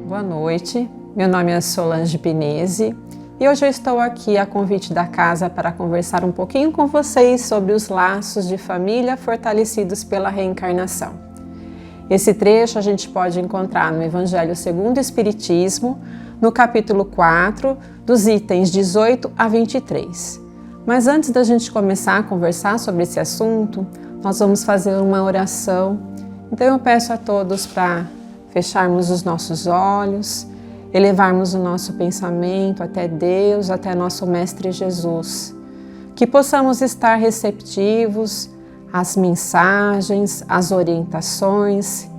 Boa noite, meu nome é Solange Pinese e hoje eu estou aqui a convite da casa para conversar um pouquinho com vocês sobre os laços de família fortalecidos pela reencarnação. Esse trecho a gente pode encontrar no Evangelho segundo o Espiritismo, no capítulo 4, dos itens 18 a 23. Mas antes da gente começar a conversar sobre esse assunto, nós vamos fazer uma oração. Então eu peço a todos para fecharmos os nossos olhos, elevarmos o nosso pensamento até Deus, até nosso Mestre Jesus. Que possamos estar receptivos às mensagens, às orientações,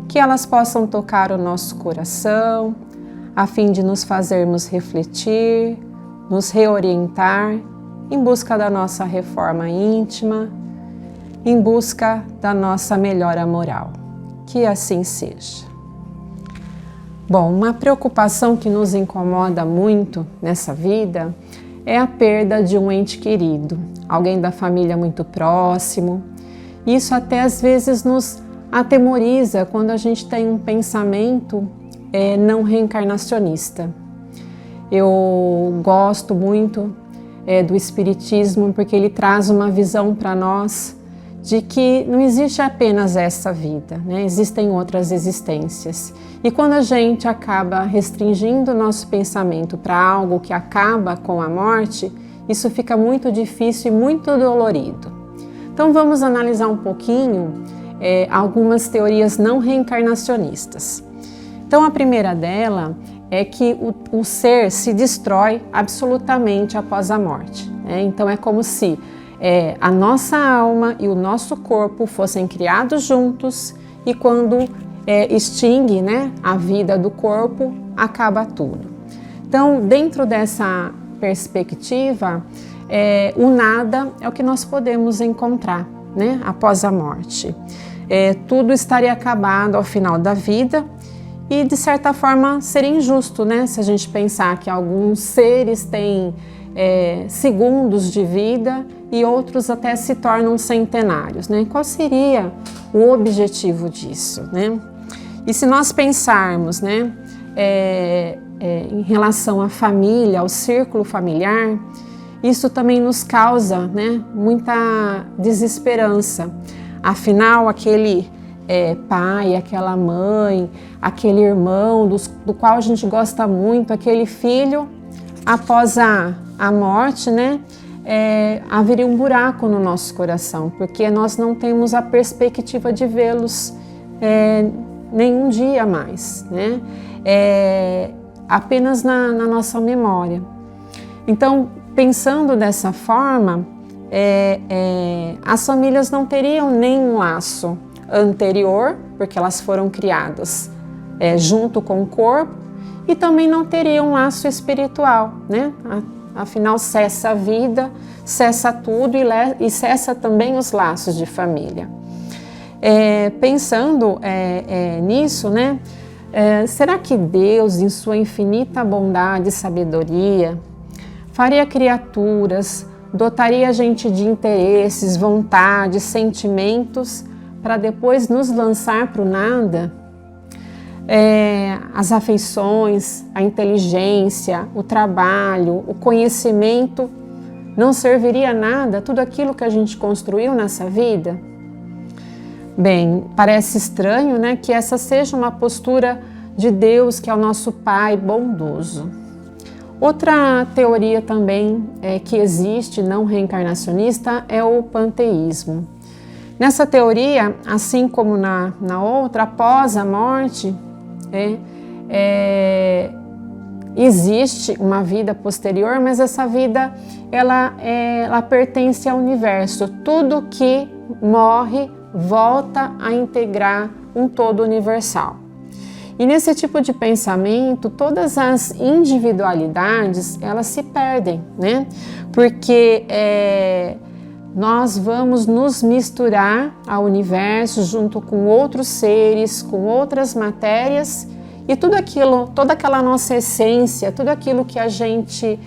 que elas possam tocar o nosso coração, a fim de nos fazermos refletir, nos reorientar em busca da nossa reforma íntima, em busca da nossa melhora moral. Que assim seja. Bom, uma preocupação que nos incomoda muito nessa vida é a perda de um ente querido, alguém da família muito próximo. Isso até às vezes nos atemoriza quando a gente tem um pensamento não reencarnacionista. Eu gosto muito do Espiritismo porque ele traz uma visão para nós de que não existe apenas essa vida, né? Existem outras existências. E quando a gente acaba restringindo o nosso pensamento para algo que acaba com a morte, isso fica muito difícil e muito dolorido. Então vamos analisar um pouquinho algumas teorias não reencarnacionistas. Então a primeira dela é que o ser se destrói absolutamente após a morte, né? Então é como se a nossa alma e o nosso corpo fossem criados juntos e quando extingue, né, a vida do corpo, acaba tudo. Então, dentro dessa perspectiva, o nada é o que nós podemos encontrar, né, após a morte. Tudo estaria acabado ao final da vida e, de certa forma, seria injusto, né, se a gente pensar que alguns seres têm segundos de vida e outros até se tornam centenários, né? Qual seria o objetivo disso, né? E se nós pensarmos, né, em relação à família, ao círculo familiar, isso também nos causa, né, muita desesperança. Afinal, aquele pai, aquela mãe, aquele irmão do qual a gente gosta muito, aquele filho, após a morte, né, haveria um buraco no nosso coração, porque nós não temos a perspectiva de vê-los nenhum dia mais, né? Apenas na nossa memória. Então, pensando dessa forma, as famílias não teriam nenhum laço anterior, porque elas foram criadas junto com o corpo, e também não teriam um laço espiritual, né? Afinal, cessa a vida, cessa tudo e cessa também os laços de família. Pensando nisso, né? Será que Deus, em sua infinita bondade e sabedoria, faria criaturas, dotaria a gente de interesses, vontades, sentimentos, para depois nos lançar para o nada? As afeições, a inteligência, o trabalho, o conhecimento, não serviria a nada tudo aquilo que a gente construiu nessa vida? Bem, parece estranho, né, que essa seja uma postura de Deus, que é o nosso Pai bondoso. Outra teoria também que existe, não reencarnacionista, é o panteísmo. Nessa teoria, assim como na outra, após a morte, existe uma vida posterior, mas essa vida ela pertence ao universo. Tudo que morre volta a integrar um todo universal. E nesse tipo de pensamento, todas as individualidades elas se perdem, né? Porque nós vamos nos misturar ao universo junto com outros seres, com outras matérias, e tudo aquilo, toda aquela nossa essência, tudo aquilo que a gente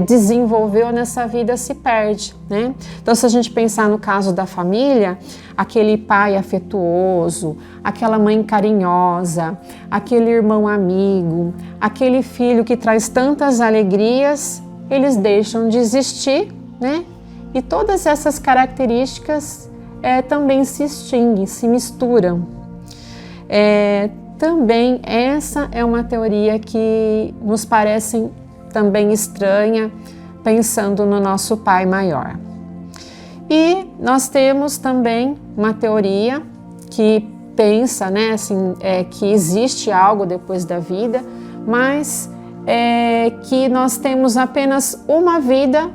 desenvolveu nessa vida se perde, né? Então, se a gente pensar no caso da família, aquele pai afetuoso, aquela mãe carinhosa, aquele irmão amigo, aquele filho que traz tantas alegrias, eles deixam de existir, né? E todas essas características também se extinguem, se misturam. Também essa é uma teoria que nos parece também estranha, pensando no nosso Pai maior. E nós temos também uma teoria que pensa, né, assim, que existe algo depois da vida, mas que nós temos apenas uma vida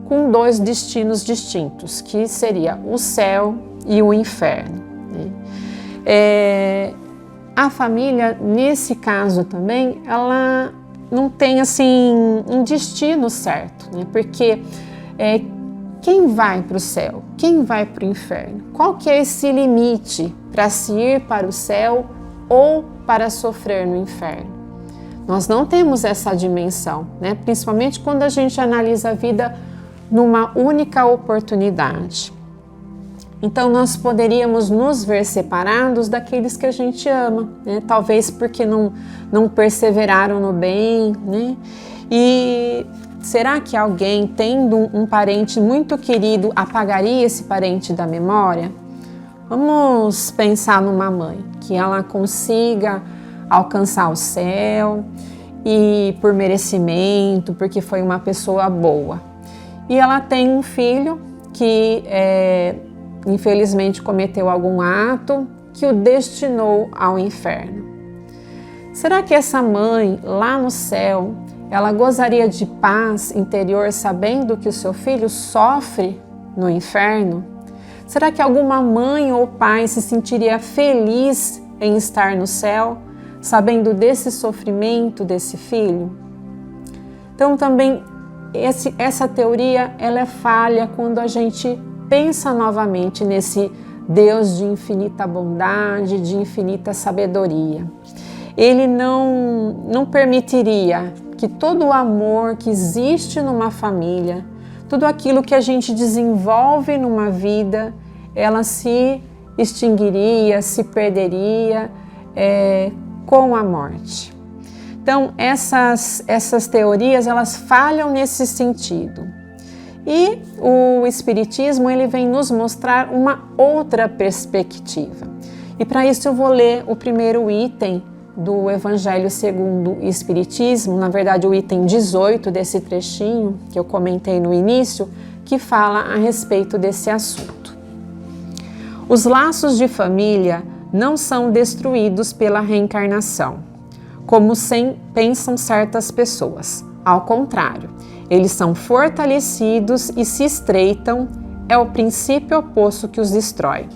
com dois destinos distintos, que seria o céu e o inferno, né? A família, nesse caso também, ela não tem assim um destino certo, né? Porque quem vai para o céu? Quem vai para o inferno? Qual que é esse limite para se ir para o céu ou para sofrer no inferno? Nós não temos essa dimensão, né? Principalmente quando a gente analisa a vida numa única oportunidade. Então nós poderíamos nos ver separados daqueles que a gente ama, né? Talvez porque não perseveraram no bem, né? E será que alguém, tendo um parente muito querido, apagaria esse parente da memória? Vamos pensar numa mãe, que ela consiga alcançar o céu e por merecimento, porque foi uma pessoa boa. E ela tem um filho que infelizmente cometeu algum ato que o destinou ao inferno. Será que essa mãe lá no céu, ela gozaria de paz interior sabendo que o seu filho sofre no inferno? Será que alguma mãe ou pai se sentiria feliz em estar no céu, sabendo desse sofrimento desse filho? Então também essa teoria ela é falha quando a gente pensa novamente nesse Deus de infinita bondade, de infinita sabedoria. Ele não permitiria que todo o amor que existe numa família, tudo aquilo que a gente desenvolve numa vida, ela se extinguiria, se perderia com a morte. Então, essas teorias, elas falham nesse sentido. E o Espiritismo, ele vem nos mostrar uma outra perspectiva. E para isso eu vou ler o primeiro item do Evangelho segundo o Espiritismo, na verdade o item 18 desse trechinho que eu comentei no início, que fala a respeito desse assunto. Os laços de família não são destruídos pela reencarnação, como pensam certas pessoas. Ao contrário, eles são fortalecidos e se estreitam, é o princípio oposto que os destrói.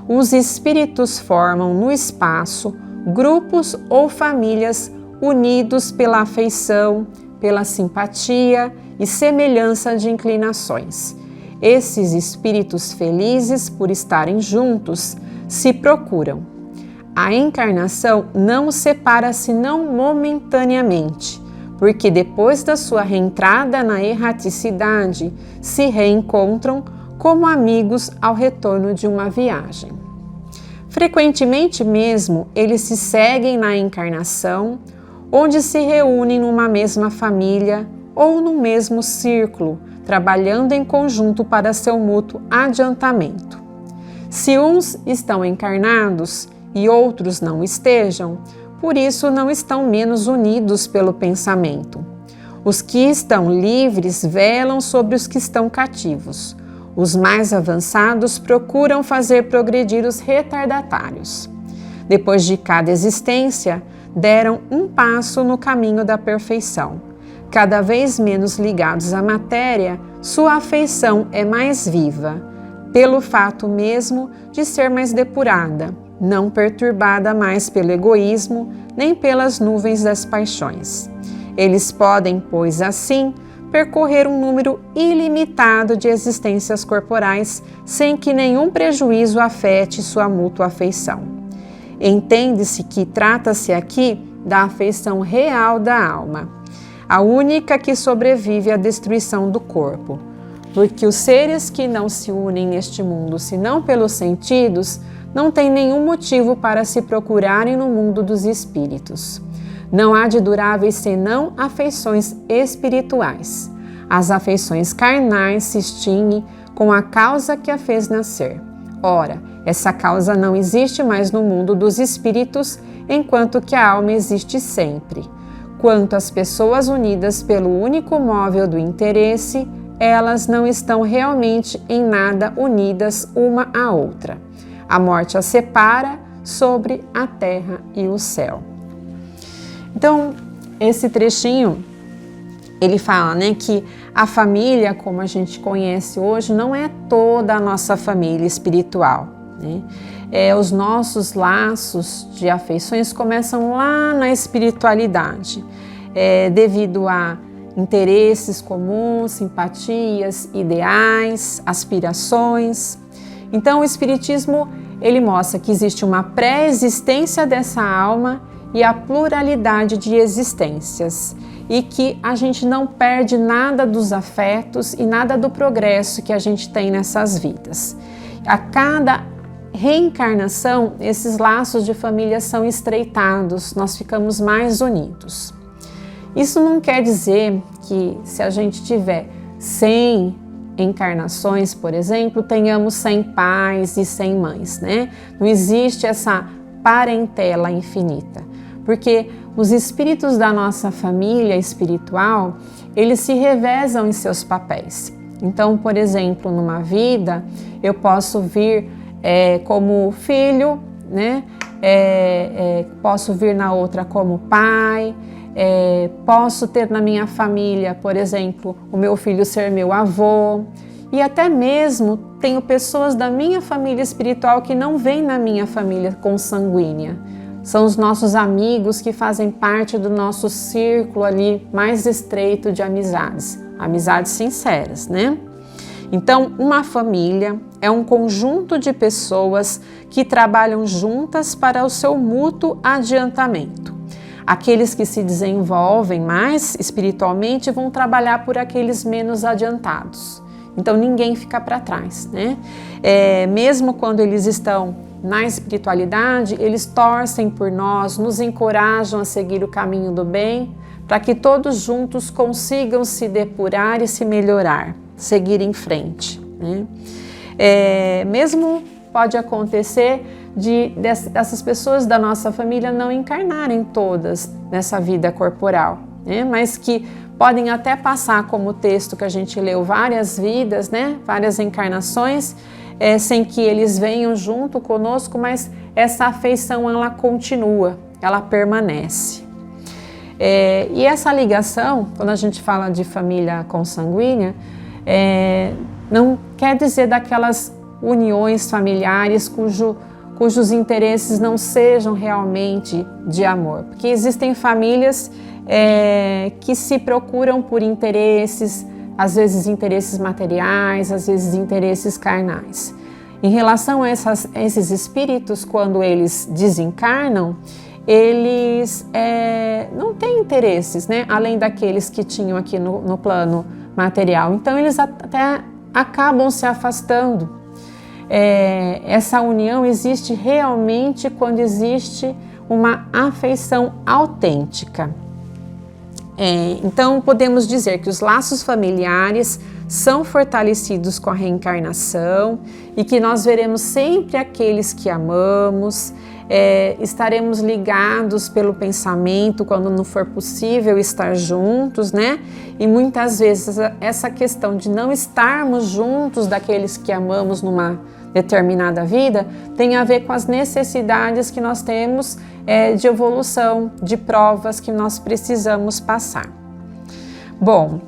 Os espíritos formam no espaço grupos ou famílias unidos pela afeição, pela simpatia e semelhança de inclinações. Esses espíritos felizes por estarem juntos se procuram. A encarnação não os separa senão momentaneamente, porque depois da sua reentrada na erraticidade, se reencontram como amigos ao retorno de uma viagem. Frequentemente mesmo, eles se seguem na encarnação, onde se reúnem numa mesma família ou no mesmo círculo, trabalhando em conjunto para seu mútuo adiantamento. Se uns estão encarnados e outros não estejam, por isso não estão menos unidos pelo pensamento. Os que estão livres velam sobre os que estão cativos. Os mais avançados procuram fazer progredir os retardatários. Depois de cada existência, deram um passo no caminho da perfeição. Cada vez menos ligados à matéria, sua afeição é mais viva, pelo fato mesmo de ser mais depurada, não perturbada mais pelo egoísmo, nem pelas nuvens das paixões. Eles podem, pois, assim, percorrer um número ilimitado de existências corporais sem que nenhum prejuízo afete sua mútua afeição. Entende-se que trata-se aqui da afeição real da alma, a única que sobrevive à destruição do corpo, porque os seres que não se unem neste mundo senão pelos sentidos não têm nenhum motivo para se procurarem no mundo dos espíritos. Não há de duráveis senão afeições espirituais. As afeições carnais se extinguem com a causa que a fez nascer. Ora, essa causa não existe mais no mundo dos espíritos, enquanto que a alma existe sempre. Quanto às pessoas unidas pelo único móvel do interesse, elas não estão realmente em nada unidas uma à outra. A morte as separa sobre a terra e o céu. Então, esse trechinho, ele fala, né, que a família, como a gente conhece hoje, não é toda a nossa família espiritual, né? Os nossos laços de afeições começam lá na espiritualidade, devido a interesses comuns, simpatias, ideais, aspirações. Então, o Espiritismo, ele mostra que existe uma pré-existência dessa alma e a pluralidade de existências, e que a gente não perde nada dos afetos e nada do progresso que a gente tem nessas vidas. A cada reencarnação, esses laços de família são estreitados, nós ficamos mais unidos. Isso não quer dizer que se a gente tiver 100 encarnações, por exemplo, tenhamos 100 pais e 100 mães, né? Não existe essa parentela infinita, porque os espíritos da nossa família espiritual, eles se revezam em seus papéis. Então, por exemplo, numa vida, eu posso vir como filho, né? Posso vir na outra como pai, posso ter na minha família, por exemplo, o meu filho ser meu avô, e até mesmo tenho pessoas da minha família espiritual que não vêm na minha família consanguínea. São os nossos amigos que fazem parte do nosso círculo ali mais estreito de amizades, amizades sinceras, né? Então, uma família é um conjunto de pessoas que trabalham juntas para o seu mútuo adiantamento. Aqueles que se desenvolvem mais espiritualmente vão trabalhar por aqueles menos adiantados. Então, ninguém fica para trás, né? Mesmo quando eles estão na espiritualidade, eles torcem por nós, nos encorajam a seguir o caminho do bem, para que todos juntos consigam se depurar e se melhorar, seguir em frente, né? Mesmo pode acontecer dessas pessoas da nossa família não encarnarem todas nessa vida corporal, né? Mas que podem até passar, como o texto que a gente leu, várias vidas, né? Várias encarnações, sem que eles venham junto conosco, mas essa afeição ela continua, ela permanece. E essa ligação, quando a gente fala de família consanguínea, não quer dizer daquelas uniões familiares cujos interesses não sejam realmente de amor, porque existem famílias que se procuram por interesses, às vezes interesses materiais, às vezes interesses carnais. Em relação a esses espíritos, quando eles desencarnam, eles não têm interesses, né? Além daqueles que tinham aqui no plano material. Então, eles até acabam se afastando. Essa união existe realmente quando existe uma afeição autêntica. Então, podemos dizer que os laços familiares são fortalecidos com a reencarnação e que nós veremos sempre aqueles que amamos, estaremos ligados pelo pensamento quando não for possível estar juntos, né? E muitas vezes essa questão de não estarmos juntos daqueles que amamos numa determinada vida tem a ver com as necessidades que nós temos de evolução, de provas que nós precisamos passar. Bom,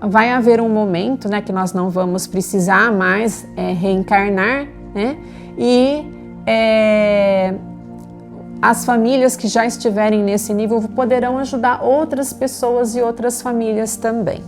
vai haver um momento, né, que nós não vamos precisar mais reencarnar, né? E as famílias que já estiverem nesse nível poderão ajudar outras pessoas e outras famílias também.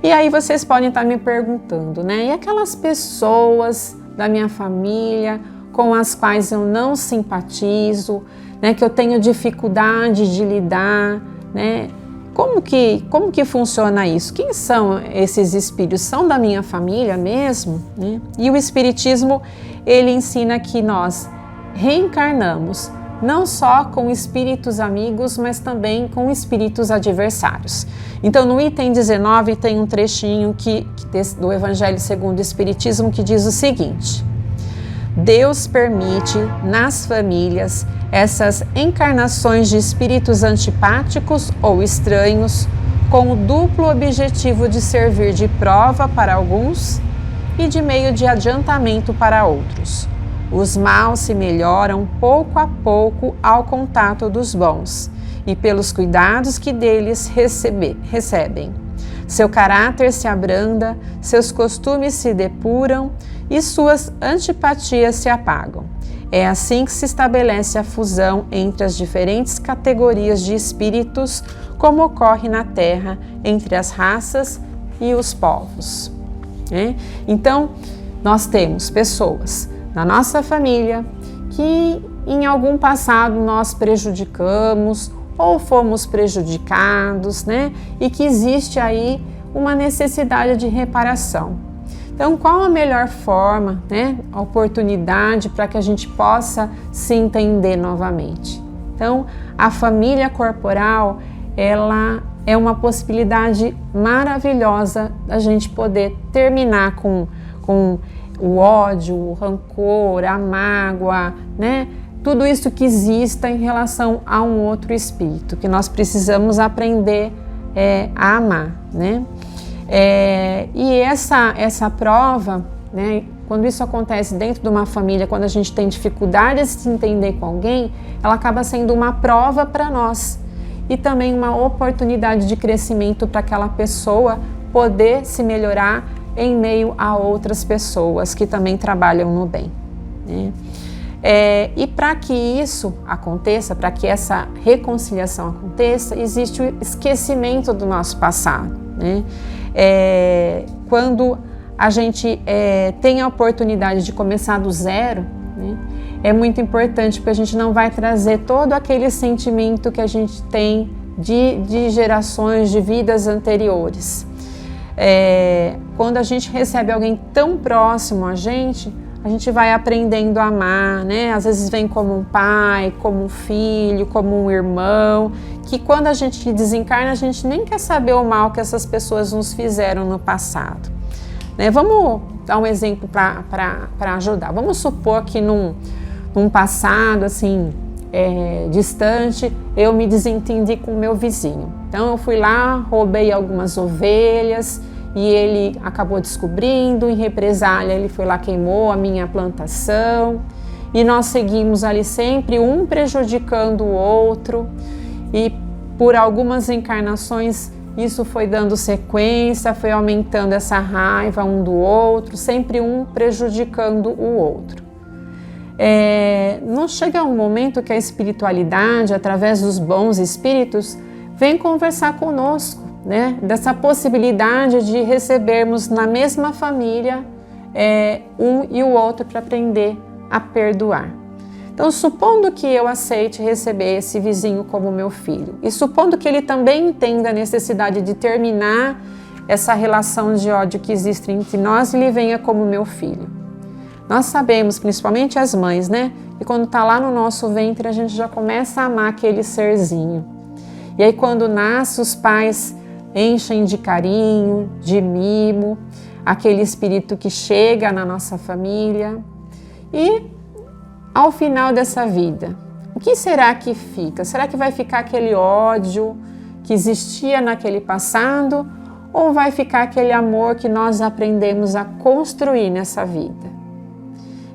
E aí vocês podem estar me perguntando, né? E aquelas pessoas da minha família com as quais eu não simpatizo, né, que eu tenho dificuldade de lidar, né? Como que funciona isso? Quem são esses espíritos? São da minha família mesmo, né? E o Espiritismo, ele ensina que nós reencarnamos não só com espíritos amigos, mas também com espíritos adversários. Então, no item 19 tem um trechinho do Evangelho segundo o Espiritismo que diz o seguinte: Deus permite nas famílias essas encarnações de espíritos antipáticos ou estranhos com o duplo objetivo de servir de prova para alguns e de meio de adiantamento para outros. Os maus se melhoram pouco a pouco ao contato dos bons e pelos cuidados que deles recebem. Seu caráter se abranda, seus costumes se depuram e suas antipatias se apagam. É assim que se estabelece a fusão entre as diferentes categorias de espíritos, como ocorre na Terra entre as raças e os povos. Então, nós temos pessoas na nossa família que em algum passado nós prejudicamos ou fomos prejudicados, né? E que existe aí uma necessidade de reparação. Então, qual a melhor forma, né? A oportunidade para que a gente possa se entender novamente? Então, a família corporal, ela é uma possibilidade maravilhosa da gente poder terminar com o ódio, o rancor, a mágoa, né? Tudo isso que exista em relação a um outro espírito, que nós precisamos aprender a amar, né? E essa prova, né? Quando isso acontece dentro de uma família, quando a gente tem dificuldade de se entender com alguém, ela acaba sendo uma prova para nós e também uma oportunidade de crescimento para aquela pessoa poder se melhorar em meio a outras pessoas que também trabalham no bem, né? E para que isso aconteça, para que essa reconciliação aconteça, existe o esquecimento do nosso passado, né? Quando a gente tem a oportunidade de começar do zero, né, é muito importante, porque a gente não vai trazer todo aquele sentimento que a gente tem de gerações, de vidas anteriores. Quando a gente recebe alguém tão próximo a gente vai aprendendo a amar, né? Às vezes vem como um pai, como um filho, como um irmão, que quando a gente desencarna, a gente nem quer saber o mal que essas pessoas nos fizeram no passado, né? Vamos dar um exemplo para ajudar. Vamos supor que num passado assim distante, eu me desentendi com o meu vizinho. Então eu fui lá, roubei algumas ovelhas e ele acabou descobrindo, em represália ele foi lá, queimou a minha plantação e nós seguimos ali sempre um prejudicando o outro e por algumas encarnações isso foi dando sequência, foi aumentando essa raiva um do outro, sempre um prejudicando o outro. Não chega um momento que a espiritualidade, através dos bons espíritos, vem conversar conosco, né? Dessa possibilidade de recebermos na mesma família um e o outro para aprender a perdoar. Então, supondo que eu aceite receber esse vizinho como meu filho e supondo que ele também entenda a necessidade de terminar essa relação de ódio que existe entre nós e ele venha como meu filho. Nós sabemos, principalmente as mães, né? Que quando está lá no nosso ventre a gente já começa a amar aquele serzinho. E aí quando nasce os pais enchem de carinho, de mimo, aquele espírito que chega na nossa família. E ao final dessa vida, o que será que fica? Será que vai ficar aquele ódio que existia naquele passado? Ou vai ficar aquele amor que nós aprendemos a construir nessa vida?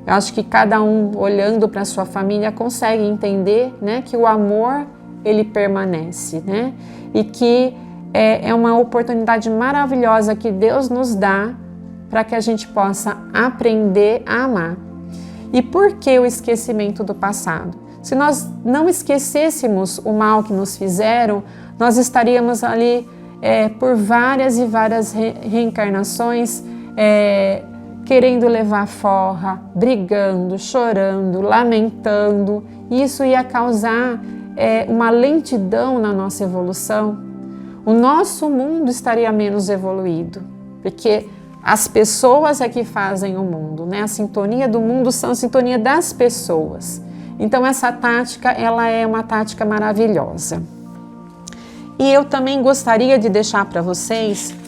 Eu acho que cada um, olhando para a sua família, consegue entender, né, que o amor, ele permanece, né? E que é uma oportunidade maravilhosa que Deus nos dá para que a gente possa aprender a amar. E por que o esquecimento do passado? Se nós não esquecêssemos o mal que nos fizeram, nós estaríamos ali por várias e várias reencarnações querendo levar forra, brigando, chorando, lamentando. Isso ia causar uma lentidão na nossa evolução. O nosso mundo estaria menos evoluído, porque as pessoas é que fazem o mundo, né? A sintonia do mundo são a sintonia das pessoas. Então essa tática, ela é uma tática maravilhosa. E eu também gostaria de deixar para vocês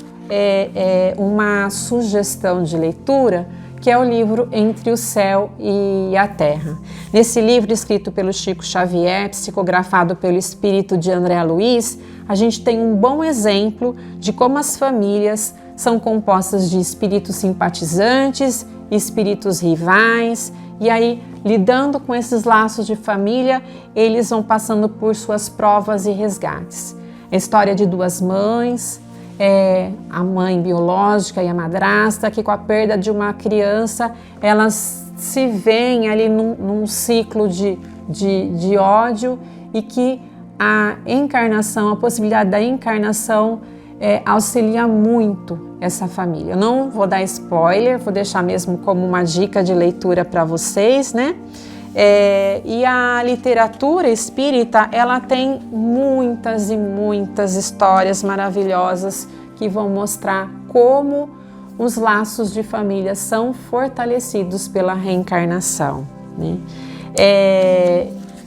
uma sugestão de leitura, que é o livro Entre o Céu e a Terra. Nesse livro, escrito pelo Chico Xavier, psicografado pelo espírito de André Luiz, a gente tem um bom exemplo de como as famílias são compostas de espíritos simpatizantes, espíritos rivais, e aí, lidando com esses laços de família, eles vão passando por suas provas e resgates. A história de duas mães, a mãe biológica e a madrasta, que com a perda de uma criança, elas se veem ali num ciclo de ódio, e que a encarnação, a possibilidade da encarnação auxilia muito essa família. Eu não vou dar spoiler, vou deixar mesmo como uma dica de leitura para vocês, né? E a literatura espírita, ela tem muitas e muitas histórias maravilhosas que vão mostrar como os laços de família são fortalecidos pela reencarnação, né?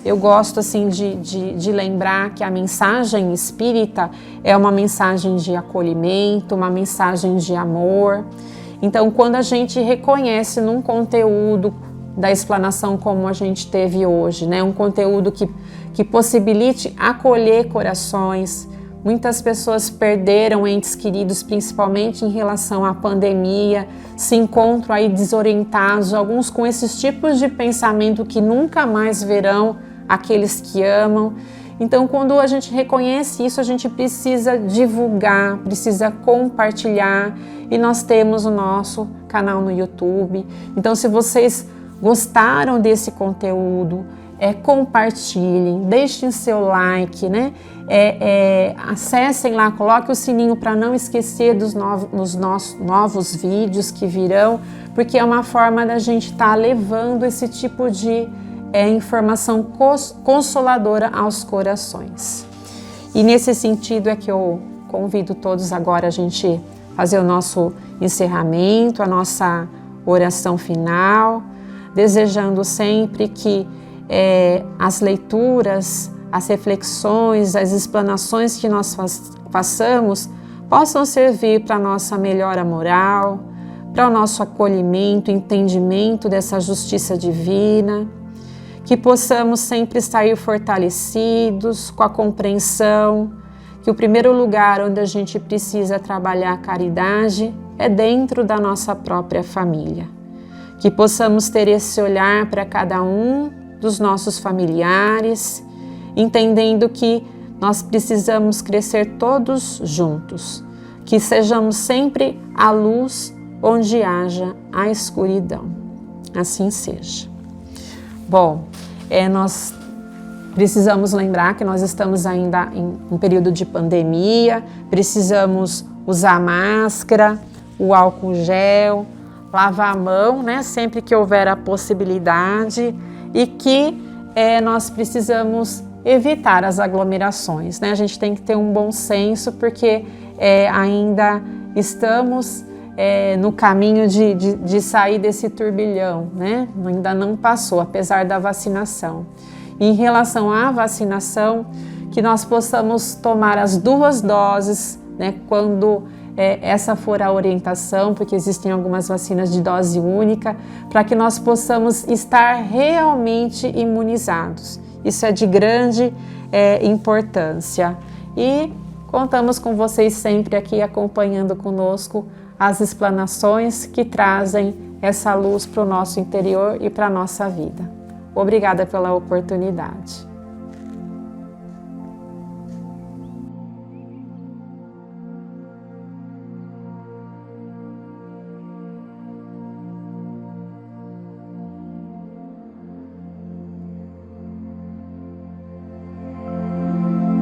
Eu gosto assim de lembrar que a mensagem espírita é uma mensagem de acolhimento, uma mensagem de amor. Então, quando a gente reconhece num conteúdo da explanação como a gente teve hoje, né? Um conteúdo que possibilite acolher corações. Muitas pessoas perderam entes queridos, principalmente em relação à pandemia, se encontram aí desorientados, alguns com esses tipos de pensamento que nunca mais verão aqueles que amam. Então, quando a gente reconhece isso, a gente precisa divulgar, precisa compartilhar, e nós temos o nosso canal no YouTube. Então, se vocês gostaram desse conteúdo, compartilhem, deixem seu like, né? Acessem lá, coloquem o sininho para não esquecer dos novos vídeos que virão, porque é uma forma da gente estar levando esse tipo de informação consoladora aos corações. E nesse sentido é que eu convido todos agora a gente fazer o nosso encerramento, a nossa oração final, desejando sempre que as leituras, as reflexões, as explanações que nós façamos possam servir para a nossa melhora moral, para o nosso acolhimento, entendimento dessa justiça divina, que possamos sempre sair fortalecidos, com a compreensão que o primeiro lugar onde a gente precisa trabalhar a caridade é dentro da nossa própria família. Que possamos ter esse olhar para cada um dos nossos familiares, entendendo que nós precisamos crescer todos juntos, que sejamos sempre a luz onde haja a escuridão. Assim seja. Bom, nós precisamos lembrar que nós estamos ainda em um período de pandemia, precisamos usar máscara, o álcool gel, lavar a mão, né, sempre que houver a possibilidade, e que nós precisamos evitar as aglomerações, né? A gente tem que ter um bom senso, porque ainda estamos no caminho de sair desse turbilhão, né? Ainda não passou, apesar da vacinação. E em relação à vacinação, que nós possamos tomar as 2 doses, né? Quando essa for a orientação, porque existem algumas vacinas de dose única, para que nós possamos estar realmente imunizados. Isso é de grande importância. E contamos com vocês sempre aqui acompanhando conosco as explanações que trazem essa luz para o nosso interior e para a nossa vida. Obrigada pela oportunidade.